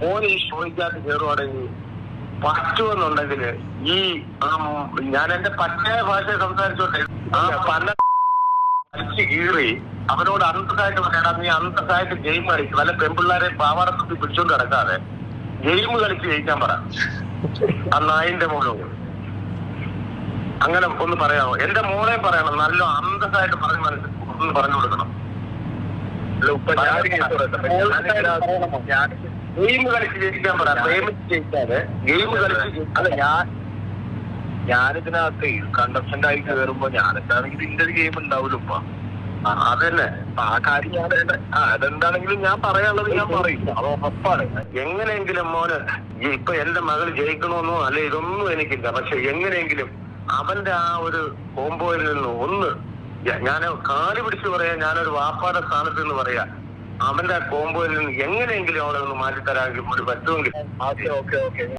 മോൻ ഈ ഷോയ്ക്കകത്ത് കയറുവാണെങ്കിൽ പറ്റുമെന്നുണ്ടെങ്കിൽ ഈ ഞാൻ എന്റെ പച്ചയായ ഭാഷ സംസാരിച്ചോട്ടെ, ആ പല വലിച്ചു കീറി അവനോട് അന്തസ്സായിട്ട് പറയണം, നീ അന്തസ്സായിട്ട് ഗെയിം കളിക്കും, വല്ല പെൺപിള്ളേരെ പാവാടത്തുമ്പി പിടിച്ചോണ്ട് കിടക്കാതെ ഗെയിം കളിച്ച് ജയിക്കാൻ പറ. ആ നായിന്റെ മോനോട് അങ്ങനെ ഒന്ന് പറയാമോ? എന്റെ മോളെ പറയണം, നല്ല അന്തസ്സായിട്ട് ഒന്ന് പറഞ്ഞു കൊടുക്കണം. ഗെയിം കളിച്ച് ജയിക്കാൻ പറ, പ്രേമിച്ച് ജയിക്കാതെ ഗെയിം കളിച്ച്. അല്ല, ഞാനിതിനകത്ത് കണ്ടസ്റ്റന്റ് ആയി കയറുമ്പോ ഞാനെന്താണെങ്കിലും ഇതിന്റെ ഒരു ഗെയിം ഉണ്ടാവില്ല ഇപ്പൊ. അതന്നെ ആ കാര്യം ഞാൻ അതെന്താണെങ്കിലും ഞാൻ പറയാനുള്ളത് ഞാൻ പറയും, അത് ഉറപ്പാണ്. എങ്ങനെയെങ്കിലും മോന് ഇപ്പൊ എന്റെ മകൾ ജയിക്കണമെന്നോ അല്ലെ ഇതൊന്നും എനിക്കില്ല, പക്ഷെ എങ്ങനെയെങ്കിലും അവന്റെ ആ ഒരു കോമ്പോയിൽ നിന്ന് ഒന്ന് ഞാൻ കാല് പിടിച്ച് പറയാ, ഞാനൊരു വാപ്പാടെ സ്ഥാനത്ത് നിന്ന് പറയാ, അവന്റെ ആ കോമ്പോയിൽ നിന്ന് എങ്ങനെയെങ്കിലും അവളെ ഒന്ന് മാറ്റിത്തരാമെങ്കിൽ പറ്റുമെങ്കിൽ. ഓക്കെ.